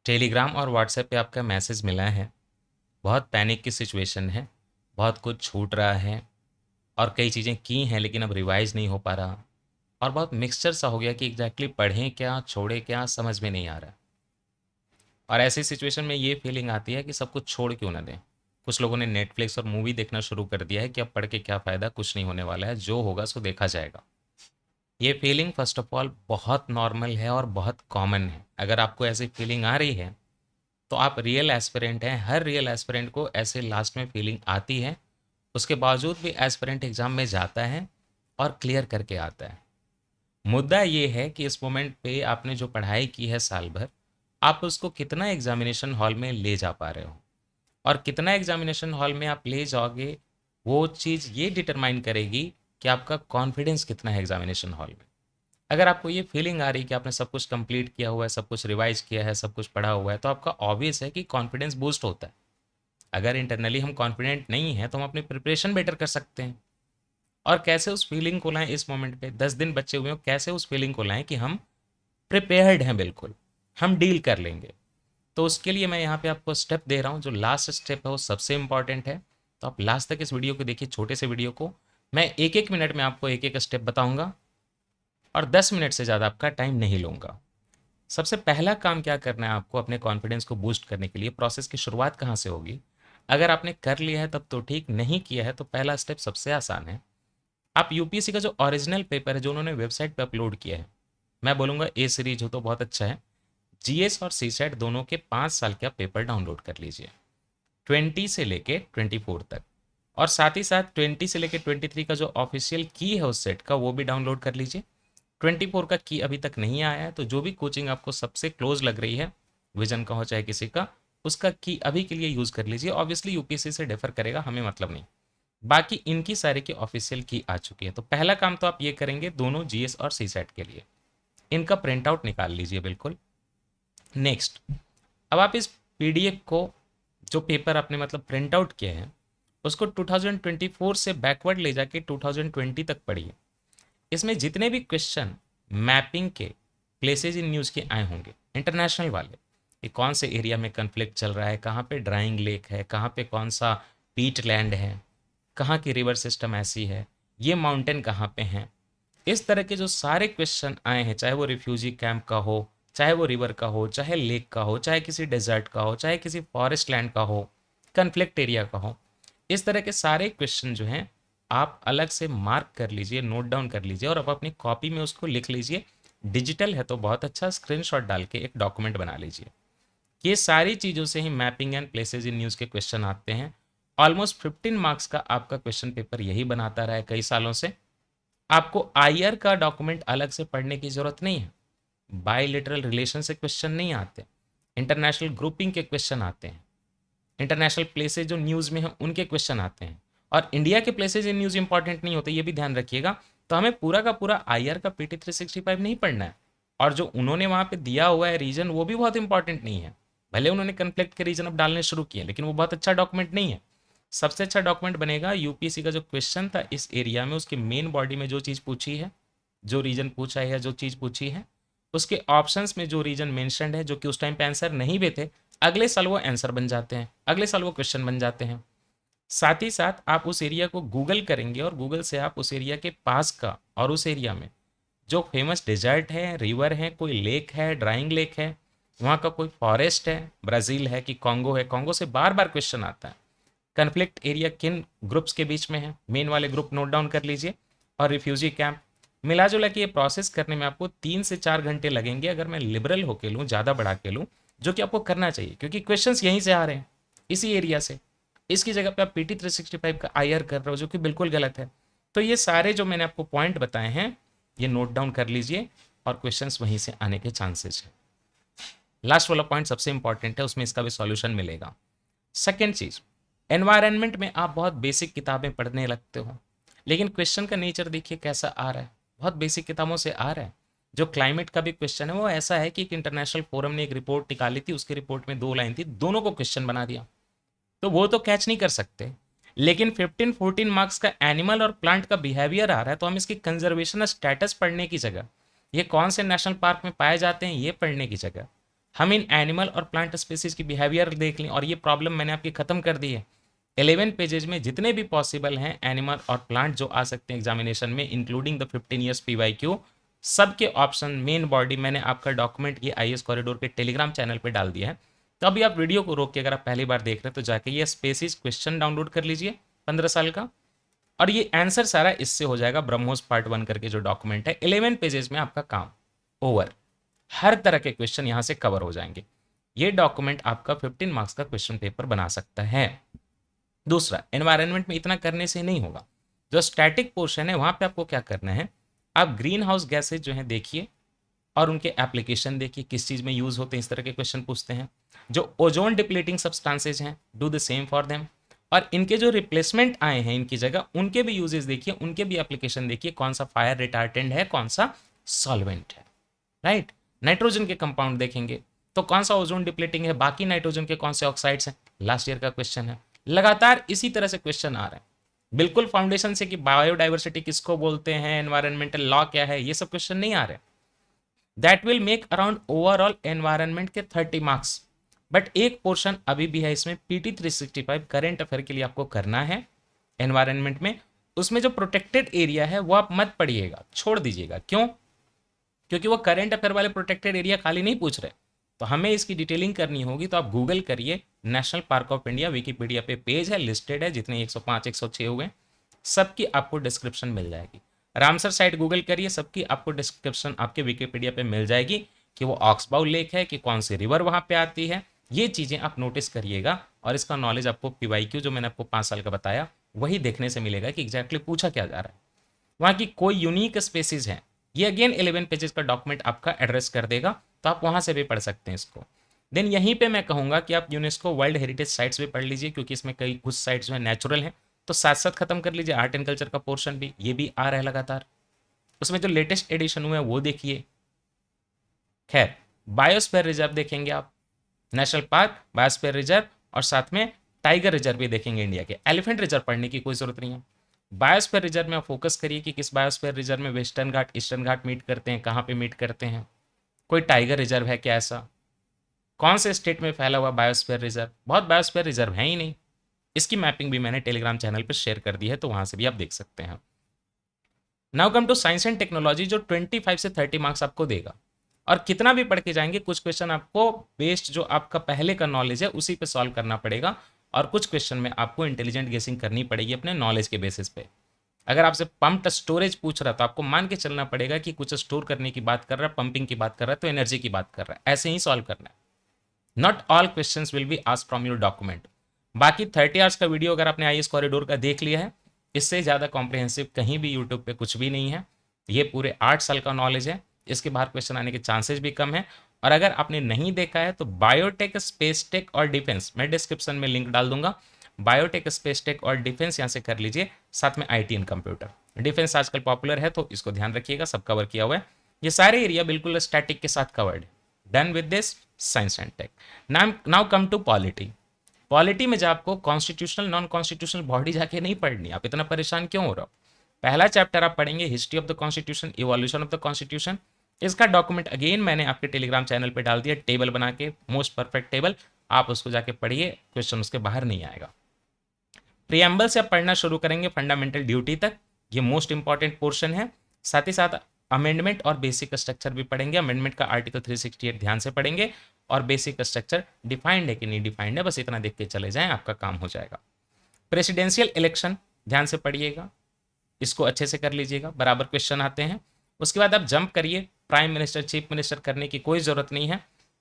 Telegram और WhatsApp पे आपका मैसेज मिला है, बहुत पैनिक की सिचुएशन है, बहुत कुछ छूट रहा है और कई चीज़ें की हैं लेकिन अब रिवाइज़ नहीं हो पा रहा और बहुत मिक्सचर सा हो गया कि एग्ज़ैक्टली पढ़ें क्या, छोड़ें क्या, समझ में नहीं आ रहा। और ऐसी सिचुएशन में ये फीलिंग आती है कि सब कुछ छोड़ क्यों ना दें। कुछ लोगों ने नेटफ्लिक्स और मूवी देखना शुरू कर दिया है कि अब पढ़ के क्या फ़ायदा, कुछ नहीं होने वाला है, जो होगा सो देखा जाएगा। ये फीलिंग फ़र्स्ट ऑफ ऑल बहुत नॉर्मल है और बहुत कॉमन है। अगर आपको ऐसी फीलिंग आ रही है तो आप रियल एस्पिरेंट हैं। हर रियल एस्पिरेंट को ऐसे लास्ट में फीलिंग आती है। उसके बावजूद भी एस्पिरेंट एग्ज़ाम में जाता है और क्लियर करके आता है। मुद्दा ये है कि इस मोमेंट पे आपने जो पढ़ाई की है साल भर, आप उसको कितना एग्जामिनेशन हॉल में ले जा पा रहे हो और कितना एग्जामिनेशन हॉल में आप ले जाओगे, वो चीज़ ये डिटरमाइन करेगी कि आपका कॉन्फिडेंस कितना है एग्जामिनेशन हॉल में। अगर आपको ये फीलिंग आ रही है कि आपने सब कुछ कंप्लीट किया हुआ है, सब कुछ रिवाइज किया है, सब कुछ पढ़ा हुआ है, तो आपका ऑब्वियस है कि कॉन्फिडेंस बूस्ट होता है। अगर इंटरनली हम कॉन्फिडेंट नहीं हैं तो हम अपनी प्रिपरेशन बेटर कर सकते हैं। और कैसे उस फीलिंग को लाएं इस मोमेंट पे, 10 दिन बचे हुए हो, कैसे उस फीलिंग को लाएं कि हम प्रिपेयर्ड हैं, बिल्कुल हम डील कर लेंगे। तो उसके लिए मैं यहाँ पे आपको स्टेप दे रहा हूँ। जो लास्ट स्टेप है वो सबसे इंपॉर्टेंट है, तो आप लास्ट तक इस वीडियो को देखिए, छोटे से वीडियो को। मैं एक एक मिनट में आपको एक एक स्टेप बताऊंगा और 10 मिनट से ज़्यादा आपका टाइम नहीं लूँगा। सबसे पहला काम क्या करना है आपको अपने कॉन्फिडेंस को बूस्ट करने के लिए, प्रोसेस की शुरुआत कहाँ से होगी? अगर आपने कर लिया है तब तो ठीक, नहीं किया है तो पहला स्टेप सबसे आसान है। आप यूपीएससी का जो ओरिजिनल पेपर है जो उन्होंने वेबसाइट पे अपलोड किया है, मैं बोलूँगा ए सीरीज हो तो बहुत अच्छा है। जीएस और सी सेट दोनों के 5 साल के आप पेपर डाउनलोड कर लीजिए, 20 से लेके 24 तक। और साथ ही साथ 20 से लेके 23 का जो ऑफिशियल की है उस सेट का, वो भी डाउनलोड कर लीजिए। 24 का की अभी तक नहीं आया है, तो जो भी कोचिंग आपको सबसे क्लोज लग रही है, विजन का हो चाहे किसी का, उसका की अभी के लिए यूज़ कर लीजिए। ऑब्वियसली यूपीएससी से डिफर करेगा, हमें मतलब नहीं। बाकी इनकी सारे की ऑफिशियल की आ चुकी है। तो पहला काम तो आप ये करेंगे, दोनों जीएस और सी सेट के लिए इनका प्रिंट आउट निकाल लीजिए बिल्कुल। नेक्स्ट, अब आप इस पीडीएफ को, जो पेपर आपने मतलब प्रिंट आउट किए हैं, उसको 2024 से बैकवर्ड ले जाके 2020 तक पढ़िए। इसमें जितने भी क्वेश्चन मैपिंग के, प्लेसेज इन न्यूज़ के आए होंगे, इंटरनेशनल वाले, कि कौन से एरिया में कन्फ्लिक्ट चल रहा है, कहाँ पे ड्राइंग लेक है, कहाँ पे कौन सा पीट लैंड है, कहाँ की रिवर सिस्टम ऐसी है, ये माउंटेन कहाँ पे हैं, इस तरह के जो सारे क्वेश्चन आए हैं, चाहे वो रिफ्यूजी कैंप का हो, चाहे वो रिवर का हो, चाहे लेक का हो, चाहे किसी डेजर्ट का हो, चाहे किसी फॉरेस्ट लैंड का हो, कन्फ्लिक्ट एरिया का हो, इस तरह के सारे क्वेश्चन जो हैं आप अलग से मार्क कर लीजिए, नोट डाउन कर लीजिए और आप अपनी कॉपी में उसको लिख लीजिए। डिजिटल है तो बहुत अच्छा, स्क्रीनशॉट डाल के एक डॉक्यूमेंट बना लीजिए। ये सारी चीज़ों से ही mapping and places in news के क्वेश्चन आते हैं। ऑलमोस्ट 15 मार्क्स का आपका क्वेश्चन पेपर यही बनाता रहा है कई सालों से। आपको आईआर का डॉक्यूमेंट अलग से पढ़ने की जरूरत नहीं है। बायलिटरल रिलेशन से क्वेश्चन नहीं आते, इंटरनेशनल ग्रुपिंग के क्वेश्चन आते हैं, इंटरनेशनल प्लेसेज जो न्यूज़ में हैं उनके क्वेश्चन आते हैं। और इंडिया के प्लेसेज इन न्यूज़ इंपॉर्टेंट नहीं होते, ये भी ध्यान रखिएगा। तो हमें पूरा का पूरा आईआर का पीटी 365 नहीं पढ़ना है। और जो उन्होंने वहाँ पे दिया हुआ है रीजन, वो भी बहुत इंपॉर्टेंट नहीं है। भले उन्होंने कन्फ्लिक्ट के रीजन अब डालने शुरू किए, लेकिन वो बहुत अच्छा डॉक्यूमेंट नहीं है। सबसे अच्छा डॉक्यूमेंट बनेगा यूपीएससी का जो क्वेश्चन था इस एरिया में, उसकी मेन बॉडी में जो चीज़ पूछी है, जो रीजन पूछा है या जो चीज़ पूछी है, उसके ऑप्शंस में जो रीजन मेंशन्ड है, जो कि उस टाइम पे आंसर नहीं भी थे, अगले साल वो आंसर बन जाते हैं, अगले साल वो क्वेश्चन बन जाते हैं। साथ ही साथ आप उस एरिया को गूगल करेंगे और गूगल से आप उस एरिया के पास का और उस एरिया में जो फेमस डेजर्ट है, रिवर है, कोई लेक है, ड्राइंग लेक है, वहाँ का कोई फॉरेस्ट है, ब्राज़ील है कि कॉन्गो है, कॉन्गो से बार बार क्वेश्चन आता है। कन्फ्लिक्ट एरिया किन ग्रुप्स के बीच में है, मेन वाले ग्रुप नोट डाउन कर लीजिए। और रिफ्यूजी कैंप, मिला जुला के ये प्रोसेस करने में आपको 3 से 4 घंटे लगेंगे, अगर मैं लिबरल होके लूँ, ज़्यादा बढ़ा के लूँ, जो कि आपको करना चाहिए क्योंकि क्वेश्चंस यहीं से आ रहे हैं, इसी एरिया से। इसकी जगह पे आप पीटी 365 का आईआर कर रहे हो, जो कि बिल्कुल गलत है। तो ये सारे जो मैंने आपको पॉइंट बताए हैं, ये नोट डाउन कर लीजिए और क्वेश्चंस वहीं से आने के चांसेस है। लास्ट वाला पॉइंट सबसे इंपॉर्टेंट है, उसमें इसका भी सॉल्यूशन मिलेगा। सेकेंड चीज, एनवायरनमेंट में आप बहुत बेसिक किताबें पढ़ने लगते हो, लेकिन क्वेश्चन का नेचर देखिए कैसा आ रहा है, बहुत बेसिक किताबों से आ रहा है। जो क्लाइमेट का भी क्वेश्चन है वो ऐसा है कि एक इंटरनेशनल फोरम ने एक रिपोर्ट निकाली थी, उसकी रिपोर्ट में 2 लाइन थी, दोनों को क्वेश्चन बना दिया। तो वो तो कैच नहीं कर सकते। लेकिन 15-14 मार्क्स का एनिमल और प्लांट का बिहेवियर आ रहा है, तो हम इसकी कंजर्वेशन स्टेटस पढ़ने की जगह, ये कौन से नेशनल पार्क में पाए जाते हैं ये पढ़ने की जगह, हम इन एनिमल और प्लांट स्पीसीज की बिहेवियर देख लें और ये प्रॉब्लम मैंने आपकी खत्म कर दी है। 11 पेजेज में जितने भी पॉसिबल हैं एनिमल और प्लांट जो आ सकते हैं एग्जामिनेशन में, इंक्लूडिंग द 15 ईयर्स PYQ, सबके ऑप्शन मेन बॉडी मैंने आपका डॉक्यूमेंट ये IAS कॉरिडोर के टेलीग्राम चैनल पे डाल दिया है। तो अभी आप वीडियो को रोक के अगर आप पहली बार देख रहे हैं तो जाके ये स्पेसिस क्वेश्चन डाउनलोड कर लीजिए 15 साल का, और ये आंसर सारा इससे हो जाएगा। ब्रह्मोस पार्ट 1 करके जो डॉक्यूमेंट है 11 पेजेस में आपका काम ओवर। हर तरह के क्वेश्चन यहां से कवर हो जाएंगे। ये डॉक्यूमेंट आपका 15 मार्क्स का क्वेश्चन पेपर बना सकता है। दूसरा, एनवायरनमेंट में इतना करने से नहीं होगा। जो स्टैटिक पोर्शन है वहां पे आपको क्या करना है, आप ग्रीन हाउस गैसेज जो है देखिए और उनके एप्लीकेशन देखिए, किस चीज में यूज होते हैं, इस तरह के क्वेश्चन पूछते हैं। जो ओजोन डिप्लीटिंग सब्सटेंसेज हैं, do the same for them. और इनके जो रिप्लेसमेंट आए हैं इनकी जगह, उनके भी यूजेस देखिए, उनके भी एप्लीकेशन देखिए, कौन सा फायर रिटार्टेंट है, कौन सा सॉल्वेंट है, राइट। नाइट्रोजन के कंपाउंड देखेंगे तो कौन सा ओजोन डिप्लीटिंग है, बाकी नाइट्रोजन के कौन से ऑक्साइड्स हैं, लास्ट ईयर का क्वेश्चन है। लगातार इसी तरह से क्वेश्चन आ रहे हैं, बिल्कुल फाउंडेशन से कि बायोडाइवर्सिटी किसको बोलते हैं, एनवायरमेंटल लॉ क्या है, ये सब क्वेश्चन नहीं आ रहे। That will make around overall environment के 30 मार्क्स। बट एक पोर्शन अभी भी है इसमें, PT 365 करेंट अफेयर के लिए आपको करना है एनवायरनमेंट में। उसमें जो प्रोटेक्टेड एरिया है वो आप मत पढ़िएगा, छोड़ दीजिएगा। क्यों? क्योंकि वो करेंट अफेयर वाले प्रोटेक्टेड एरिया खाली नहीं पूछ रहे, तो हमें इसकी डिटेलिंग करनी होगी। तो आप गूगल करिए, national park of India Wikipedia पे पेज है, लिस्टेड है, जितने 105 106 हुए सबकी आपको डिस्क्रिप्शन मिल जाएगी। रामसर साइट गूगल करिए, सबकी आपको डिस्क्रिप्शन आपके विकिपीडिया पे मिल जाएगी कि वो ऑक्सबाउ लेक है कि कौन सी रिवर वहाँ पे आती है। ये चीज़ें आप नोटिस करिएगा और इसका नॉलेज आपको PYQ जो मैंने आपको 5 साल का बताया वही देखने से मिलेगा कि एग्जैक्टली पूछा क्या जा रहा है। वहाँ की कोई यूनिक स्पेसिस है, ये अगेन 11 पेजेस का डॉक्यूमेंट आपका एड्रेस कर देगा, तो आप वहाँ से भी पढ़ सकते हैं इसको। देन यहीं पे मैं कहूँगा कि आप यूनेस्को वर्ल्ड हेरिटेज साइट्स भी पढ़ लीजिए, क्योंकि इसमें कई कुछ साइट्स जो है नेचुरल हैं, तो साथ साथ खत्म कर लीजिए। आर्ट एंड कल्चर का पोर्शन भी ये भी आ रहा है लगातार, उसमें जो लेटेस्ट एडिशन हुए हैं वो देखिए। खैर, बायोस्फीयर रिजर्व देखेंगे आप, नेशनल पार्क, बायोस्फीयर रिजर्व और साथ में टाइगर रिजर्व भी देखेंगे इंडिया के। एलिफेंट रिजर्व पढ़ने की कोई जरूरत नहीं है। बायोस्फीयर रिजर्व में आप फोकस करिए कि किस बायोस्फीयर रिजर्व में वेस्टर्न घाट ईस्टर्न घाट मीट करते हैं, कहाँ पे मीट करते हैं, कोई टाइगर रिजर्व है क्या, ऐसा कौन से स्टेट में फैला हुआ बायोस्फीयर रिजर्व। बहुत बायोस्फीयर रिजर्व है ही नहीं। इसकी मैपिंग भी मैंने टेलीग्राम चैनल पर शेयर कर दी है, तो वहां से भी आप देख सकते हैं। Now come to science and technology, जो 25 से 30 मार्क्स आपको देगा। और कितना भी पढ़ के जाएंगे, कुछ क्वेश्चन आपको बेस्ड जो आपका पहले का नॉलेज है उसी पे सॉल्व करना पड़ेगा, और कुछ क्वेश्चन में आपको इंटेलिजेंट गेसिंग करनी पड़ेगी अपने नॉलेज के बेसिस पे। अगर आपसे पंप्ड स्टोरेज पूछ रहा है तो आपको मान के चलना पड़ेगा कि कुछ स्टोर करने की बात कर रहा है, पंपिंग की बात कर रहा है, तो एनर्जी की बात कर रहा है, ऐसे ही सॉल्व करना है। Not all question will be asked from your document. बाकी 30 आवर्स का वीडियो अगर आपने IAS कॉरिडोर का देख लिया है, इससे ज़्यादा कॉम्प्रिहेंसिव कहीं भी यूट्यूब पे कुछ भी नहीं है। ये पूरे 8 साल का नॉलेज है, इसके बाहर क्वेश्चन आने के चांसेस भी कम है। और अगर आपने नहीं देखा है तो बायोटेक, स्पेस टेक और डिफेंस, मैं डिस्क्रिप्शन में लिंक डाल दूंगा। बायोटेक, स्पेस टेक और डिफेंस यहाँ से कर लीजिए, साथ में IT एंड कंप्यूटर। डिफेंस आजकल पॉपुलर है तो इसको ध्यान रखिएगा, सब कवर किया हुआ है। ये सारे एरिया बिल्कुल स्टैटिक के साथ कवर्ड है। Done with this science and tech. Now come to polity. Polity में जब आपको कॉन्स्टिट्यूशनल नॉन कॉन्स्टिट्यूशनल बॉडी जाके नहीं पढ़नी, आप इतना परेशान क्यों हो रहे हो। पहला चैप्टर आप पढ़ेंगे history of the constitution, evolution of the constitution. इसका डॉक्यूमेंट अगेन मैंने आपके टेलीग्राम चैनल पे डाल दिया, टेबल बना के, मोस्ट परफेक्ट टेबल। आप उसको जाके पढ़िए, क्वेश्चन उसके बाहर नहीं आएगा। प्रियम्बल से आप पढ़ना शुरू करेंगे फंडामेंटल ड्यूटी तक, ये मोस्ट इंपॉर्टेंट पोर्शन है। साथ ही साथ अमेंडमेंट और बेसिक स्ट्रक्चर भी पढ़ेंगे। अमेंडमेंट का आर्टिकल 368 ध्यान से पढ़ेंगे, और बेसिक स्ट्रक्चर डिफाइंड है कि नहीं डिफाइंड है, बस इतना देख के चले जाएं, आपका काम हो जाएगा। प्रेसिडेंशियल इलेक्शन ध्यान से पढ़िएगा, इसको अच्छे से कर लीजिएगा, बराबर क्वेश्चन आते हैं। उसके बाद आप जंप करिए, प्राइम मिनिस्टर चीफ मिनिस्टर करने की कोई जरूरत नहीं है।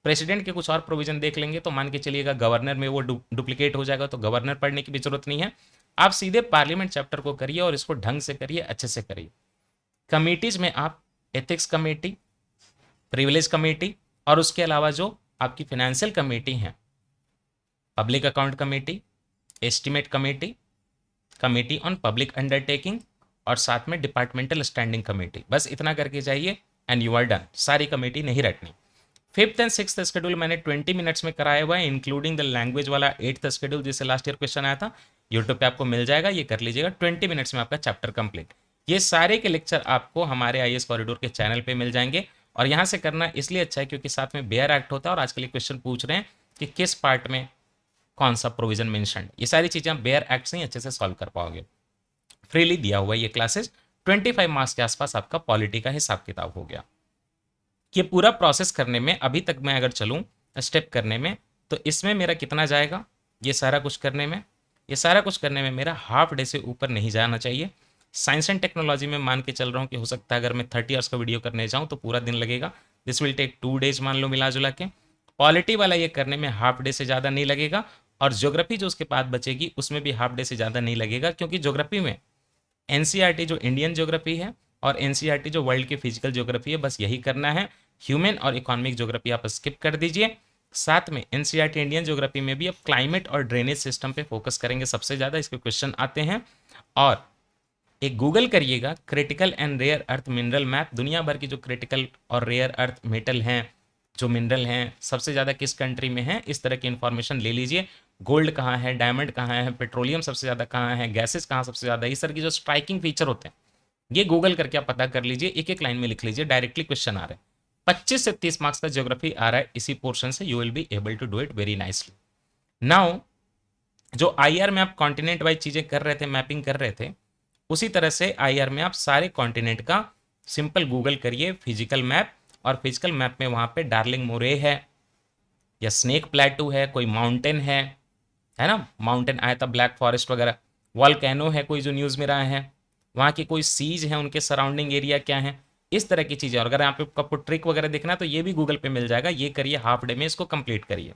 प्रेसिडेंट के कुछ और प्रोविजन देख लेंगे तो मान के चलिएगा गवर्नर में वो डुप्लीकेट हो जाएगा, तो गवर्नर पढ़ने की भी जरूरत नहीं है। आप सीधे पार्लियामेंट चैप्टर को करिए और इसको ढंग से करिए, अच्छे से करिए। कमिटीज में आप एथिक्स कमेटी, प्रिविलेज कमेटी, और उसके अलावा जो आपकी फाइनेंशियल कमेटी है, public account committee, estimate committee, committee on public undertaking, और साथ में डिपार्टमेंटल स्टैंडिंग कमेटी, बस इतना करके जाइए एंड यू आर डन। सारी कमेटी नहीं रटनी। 5th एंड 6th शेड्यूल मैंने 20 मिनट्स में कराया हुआ है, इंक्लूडिंग द लैंग्वेज वाला 8th शेड्यूल जिससे लास्ट ईयर क्वेश्चन आया था, यूट्यूब पे आपको मिल जाएगा, ये कर लीजिएगा। 20 मिनट्स में आपका चैप्टर कंप्लीट। ये सारे के लेक्चर आपको हमारे IAS कॉरिडोर के चैनल पे मिल जाएंगे, और यहाँ से करना इसलिए अच्छा है क्योंकि साथ में बेयर एक्ट होता है और आजकल ये क्वेश्चन पूछ रहे हैं कि किस पार्ट में कौन सा प्रोविजन मेंशन। ये सारी चीज़ें आप बेयर एक्ट से ही अच्छे से सॉल्व कर पाओगे। फ्रीली दिया हुआ ये क्लासेस 25 मार्क्स के आसपास आपका पॉलिटी का हिसाब किताब हो गया। ये पूरा प्रोसेस करने में अभी तक मैं अगर चलूँ स्टेप करने में तो इसमें मेरा कितना जाएगा, ये सारा कुछ करने में, ये सारा कुछ करने में मेरा हाफ डे से ऊपर नहीं जाना चाहिए। साइंस एंड टेक्नोलॉजी में मान के चल रहा हूँ कि हो सकता है अगर मैं 30 आवर्स का वीडियो करने जाऊँ तो पूरा दिन लगेगा। दिस विल टेक 2 डेज मान लो मिला जुला के। पॉलिटी वाला ये करने में हाफ डे से ज़्यादा नहीं लगेगा और ज्योग्राफी जो उसके बाद बचेगी उसमें भी हाफ डे से ज़्यादा नहीं लगेगा, क्योंकि ज्योग्राफी में एनसीईआरटी जो इंडियन ज्योग्राफी है और एनसीईआरटी जो वर्ल्ड की फिजिकल ज्योग्राफी है, बस यही करना है। ह्यूमन और इकोनॉमिक ज्योग्राफी आप स्किप कर दीजिए। साथ में एनसीईआरटी इंडियन ज्योग्राफी में भी अब क्लाइमेट और ड्रेनेज सिस्टम पे फोकस करेंगे, सबसे ज़्यादा इसके क्वेश्चन आते हैं। और एक गूगल करिएगा critical and rare earth mineral map, दुनिया भर की जो क्रिटिकल और रेयर अर्थ मेटल हैं, जो मिनरल हैं, सबसे ज़्यादा किस कंट्री में है, इस तरह की इन्फॉर्मेशन ले लीजिए। गोल्ड कहाँ है, डायमंड कहाँ है, पेट्रोलियम सबसे ज़्यादा कहाँ है, गैसेस कहाँ सबसे ज़्यादा, इस तरह की जो स्ट्राइकिंग फीचर होते हैं ये गूगल करके आप पता कर लीजिए, एक एक लाइन में लिख लीजिए, डायरेक्टली क्वेश्चन आ रहे हैं। 25 से 30 मार्क्स का ज्योग्राफी आ रहा है इसी पोर्शन से, you will be able to do it very nicely. Now जो आईआर में आप कॉन्टिनेंट वाइज चीज़ें कर रहे थे, मैपिंग कर रहे थे, उसी तरह से आईआर में आप सारे कॉन्टिनेंट का सिंपल गूगल करिए फिजिकल मैप, और फिजिकल मैप में वहाँ पे डार्लिंग मोरे है या स्नेक प्लेटू है, कोई माउंटेन है ना, माउंटेन आया था ब्लैक फॉरेस्ट वगैरह, वॉल्केनो है कोई जो न्यूज़ में रहा है, वहाँ की कोई सीज है, उनके सराउंडिंग एरिया क्या है, इस तरह की चीज़ें। और अगर यहाँ पे आपको ट्रिक वगैरह देखना है तो ये भी गूगल पे मिल जाएगा, ये करिए हाफ डे में, इसको कंप्लीट करिए।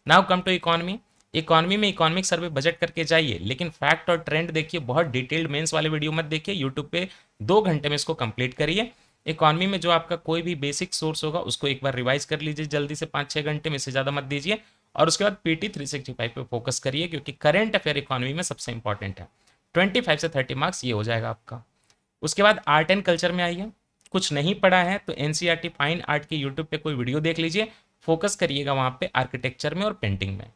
Now come to economy. Economy में इकोनॉमिक सर्वे बजट करके जाइए, लेकिन फैक्ट और ट्रेंड देखिए, बहुत डिटेल्ड मेंस वाले वीडियो मत देखिए, यूट्यूब पे 2 घंटे में इसको कंप्लीट करिए। इकॉनमी में जो आपका कोई भी बेसिक सोर्स होगा उसको एक बार रिवाइज कर लीजिए जल्दी से, 5-6 घंटे में से ज़्यादा मत दीजिए। और उसके बाद पीटी 365 पे फोकस करिए, क्योंकि करंट अफेयर इकॉनमी में सबसे इंपॉर्टेंट है। 25 से 30 मार्क्स ये हो जाएगा आपका। उसके बाद आर्ट एंड कल्चर में आइए, कुछ नहीं पढ़ा है तो एनसीईआरटी फाइन आर्ट के यूट्यूब पे कोई वीडियो देख लीजिए, फोकस करिएगा वहाँ पे आर्किटेक्चर में और पेंटिंग में।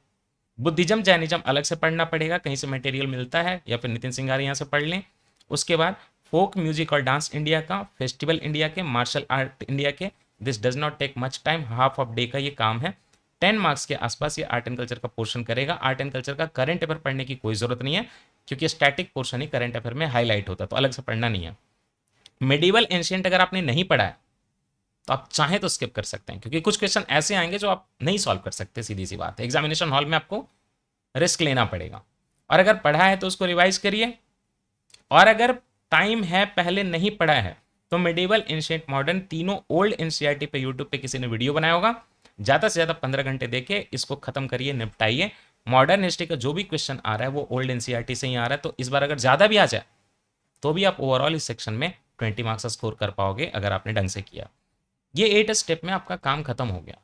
बुद्धिज्म जैनिज्म अलग से पढ़ना पड़ेगा, कहीं से मटेरियल मिलता है या फिर नितिन सिंगारी यहाँ से पढ़ लें। उसके बाद फोक म्यूजिक और डांस इंडिया का, फेस्टिवल इंडिया के, मार्शल आर्ट इंडिया के, this does not take much time, half of day का ये काम है। 10 मार्क्स के आसपास ये आर्ट एंड कल्चर का पोर्शन करेगा। आर्ट एंड कल्चर का करंट अफेयर पढ़ने की कोई जरूरत नहीं है, क्योंकि स्टैटिक पोर्शन ही करंट अफेयर में हाईलाइट होता है, तो अलग से पढ़ना नहीं है। मेडिवल एंशियंट अगर आपने नहीं पढ़ा है तो आप चाहें तो स्किप कर सकते हैं, क्योंकि कुछ क्वेश्चन ऐसे आएंगे जो आप नहीं सॉल्व कर सकते, सीधी सी बात है। एग्जामिनेशन हॉल में आपको रिस्क लेना पड़ेगा। और अगर पढ़ा है तो उसको रिवाइज करिए, और अगर टाइम है पहले नहीं पढ़ा है तो मेडिवल एंशिएंट मॉडर्न तीनों ओल्ड एनसीईआरटी पे यूट्यूब पे किसी ने वीडियो बनाया होगा, ज़्यादा से ज़्यादा 15 घंटे देके इसको खत्म करिए, निपटाइए। मॉडर्न हिस्ट्री का जो भी क्वेश्चन आ रहा है वो ओल्ड एनसीईआरटी से ही आ रहा है, तो इस बार अगर ज़्यादा भी आ जाए तो भी आप ओवरऑल इस सेक्शन में 20 मार्क्स स्कोर कर पाओगे अगर आपने ढंग से किया। ये 8 स्टेप में आपका काम खत्म हो गया।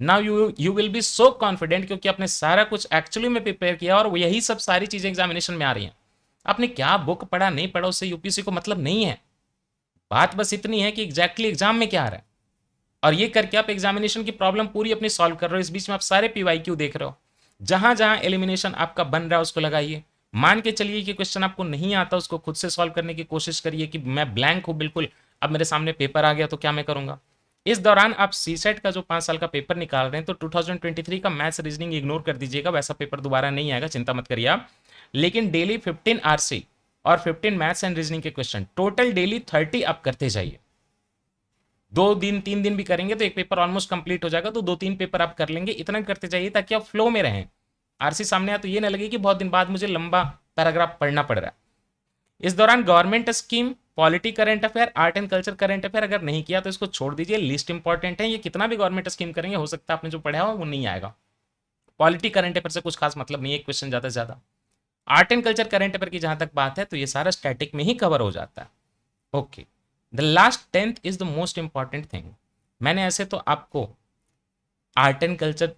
Now you will B so confident, क्योंकि आपने सारा कुछ एक्चुअली में प्रिपेयर किया और यही सब सारी चीजें एग्जामिनेशन में आ रही हैं। आपने क्या बुक पढ़ा नहीं पढ़ा उससे यूपीएससी को मतलब नहीं है, बात बस इतनी है कि एग्जैक्टली एग्जाम में क्या आ रहा है, और ये करके आप एग्जामिनेशन की प्रॉब्लम पूरी अपनी सॉल्व कर रहे हो। इस बीच में आप सारे पीवाईक्यू देख रहे हो, जहां जहां एलिमिनेशन आपका बन रहा है उसको लगाइए। मान के चलिए कि क्वेश्चन आपको नहीं आता, उसको खुद से सॉल्व करने की कोशिश करिए कि मैं ब्लैंक हूं बिल्कुल, अब मेरे सामने पेपर आ गया तो क्या मैं करूंगा। इस दौरान आप सीसेट का जो 5 साल का पेपर निकाल रहे हैं तो 2023 का मैथ्स रीजनिंग इग्नोर कर दीजिएगा, वैसा पेपर दोबारा नहीं आएगा, चिंता मत करिए आप। लेकिन डेली 15 आरसी और 15 मैथ्स एंड रीजनिंग के क्वेश्चन, टोटल डेली 30 आप करते जाइए। 2 दिन 3 दिन भी करेंगे तो एक पेपर ऑलमोस्ट कंप्लीट हो जाएगा, तो 2-3 पेपर आप कर लेंगे, इतना करते जाइए ताकि आप फ्लो में रहें। आरसी सामने आए तो ये ना लगे कि बहुत दिन बाद मुझे लंबा पैराग्राफ पढ़ना पड़ रहा है। इस दौरान government scheme, polity current affair, art and culture current affair अगर नहीं किया तो इसको छोड़ दीजिए, लिस्ट इंपॉर्टेंट है। ये कितना भी गवर्नमेंट स्कीम करेंगे हो सकता है आपने जो पढ़ा हो वो नहीं आएगा। पॉलिटी करंट अफेयर से कुछ खास मतलब नहीं है, क्वेश्चन ज्यादा से ज्यादा। Art and culture current affair की जहां तक बात है तो ये सारा स्टैटिक में ही कवर हो जाता है। Okay, the last 10th is the most important thing. मैंने ऐसे तो आपको आर्ट एंड कल्चर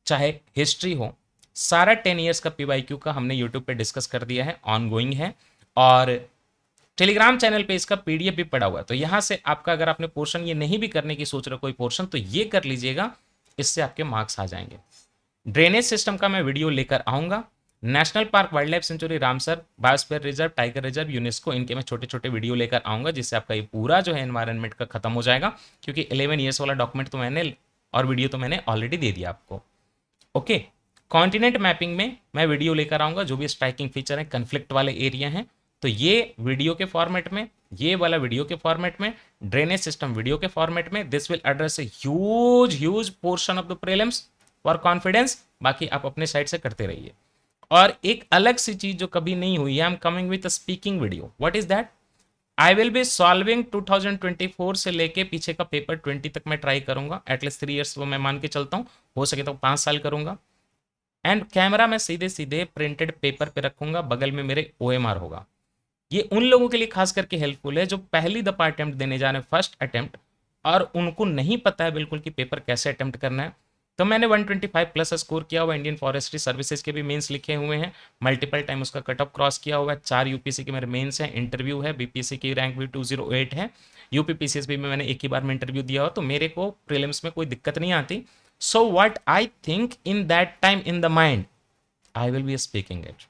चाहे हिस्ट्री हो, सारा 10 ईयर्स का पीवाईक्यू का हमने यूट्यूब पे डिस्कस कर दिया है, ऑन गोइंग है, और टेलीग्राम चैनल पे इसका पीडीएफ भी पड़ा हुआ है। तो यहां से आपका अगर आपने पोर्शन ये नहीं भी करने की सोच रहे कोई पोर्शन, तो ये कर लीजिएगा, इससे आपके मार्क्स आ जाएंगे। ड्रेनेज सिस्टम का मैं वीडियो लेकर आऊंगा, national park, wild life sanctuary, Ramsar, biosphere reserve, tiger reserve, UNESCO, इनके मैं छोटे छोटे वीडियो लेकर आऊंगा जिससे आपका ये पूरा जो है एनवायरनमेंट का खत्म हो जाएगा, क्योंकि 11 ईयर्स वाला डॉक्यूमेंट तो मैंने और वीडियो तो मैंने ऑलरेडी दे दिया आपको। ओके, कॉन्टिनेंट मैपिंग में मैं वीडियो लेकर आऊंगा, जो भी स्ट्राइकिंग फीचर है, कन्फ्लिक्ट वाले एरिया हैं, तो ये वीडियो के फॉर्मेट में, ये वाला वीडियो के फॉर्मेट में, ड्रेनेज सिस्टम वीडियो के फॉर्मेट में। This will address a huge huge portion of the prelims for confidence. बाकी आप अपने साइड से करते रहिए। और एक अलग सी चीज जो कभी नहीं हुई है, I am coming with speaking video. What is that? I will be solving 2024 से लेके पीछे का पेपर 20 तक मैं ट्राई करूंगा, एटलीस्ट 3 ईयर्स वो मैं मान के चलता हूं, हो सके तो 5 साल करूंगा। एंड कैमरा मैं सीधे सीधे प्रिंटेड पेपर पे रखूंगा, बगल में मेरे OMR होगा। ये उन लोगों के लिए खास करके हेल्पफुल है जो पहली दफा अटेम्प्ट देने जा रहे हैं, फर्स्ट अटेम्प्ट, और उनको नहीं पता है बिल्कुल कि पेपर कैसे अटेम्प्ट करना है। तो मैंने 125 प्लस स्कोर किया हुआ, इंडियन फॉरेस्ट्री सर्विसेज के भी मेंस लिखे हुए हैं, मल्टीपल टाइम उसका कट ऑफ क्रॉस किया हुआ है, 4 यूपीसी के मेरे मेंस हैं, इंटरव्यू है, बीपीएससी की रैंक भी 208 है, यूपीपीसीएसबी में मैंने एक ही बार में इंटरव्यू दिया हो, तो मेरे को प्रीलिम्स में कोई दिक्कत नहीं आती। So what I think in that time in the mind, I will be speaking it.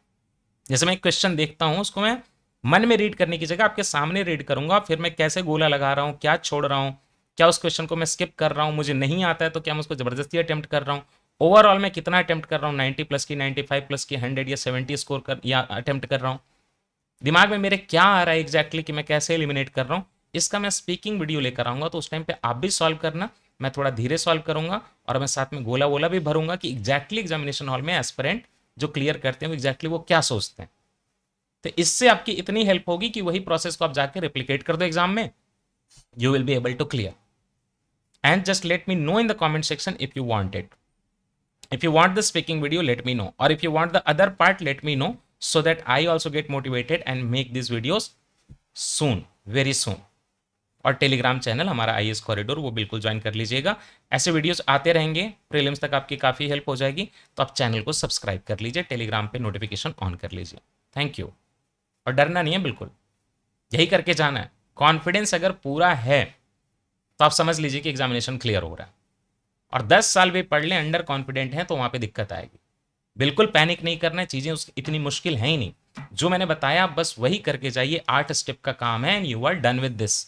जैसे मैं एक क्वेश्चन देखता हूं, उसको मैं मन में रीड करने की जगह आपके सामने रीड करूंगा, फिर मैं कैसे गोला लगा रहा हूं, क्या छोड़ रहा हूं, क्या उस क्वेश्चन को मैं स्किप कर रहा हूं, मुझे नहीं आता है तो क्या मैं उसको जबरदस्ती अटेम्प्ट कर रहा हूं, ओवरऑल मैं कितना अटेम्प्ट कर रहा हूं, 90 प्लस की, 95 प्लस की, 100 या 70 स्कोर कर या अटेम्प्ट कर रहा हूं, दिमाग में मेरे क्या आ रहा है एग्जैक्टली कि मैं कैसे एलिमिनेट कर रहा हूं, इसका मैं स्पीकिंग वीडियो लेकर आऊंगा। तो उस टाइम पे आप भी सॉल्व करना, मैं थोड़ा धीरे सॉल्व करूंगा, और मैं साथ में गोला वोला भी भरूंगा कि एग्जैक्टली एग्जामिनेशन हॉल में एस्पिरेंट जो क्लियर करते हैं वो एग्जैक्टली वो क्या सोचते हैं। तो इससे आपकी इतनी हेल्प होगी कि वही प्रोसेस को आप जाके रिप्लिकेट कर दो एग्जाम में, you will be able to clear. And just let me know in the comment section if you want it, if you want the speaking video let me know, or if you want the other part let me know, so that I also get motivated and make these videos soon, very soon। और Telegram channel हमारा IAS corridor वो बिल्कुल join कर लीजिएगा, ऐसे videos आते रहेंगे, prelims तक आपकी काफ़ी हेल्प हो जाएगी। तो आप चैनल को सब्सक्राइब कर लीजिए, टेलीग्राम पे नोटिफिकेशन ऑन कर लीजिए। Thank you. और डरना नहीं है बिल्कुल, यही करके जाना है। कॉन्फिडेंस अगर पूरा है तो आप समझ लीजिए कि एग्जामिनेशन क्लियर हो रहा है। और 10 साल भी पढ़ लें, अंडर कॉन्फिडेंट हैं तो वहां पे दिक्कत आएगी। बिल्कुल पैनिक नहीं करना है, चीजें इतनी मुश्किल है ही नहीं। जो मैंने बताया बस वही करके जाइए, 8 स्टेप का काम है, and you are done with this.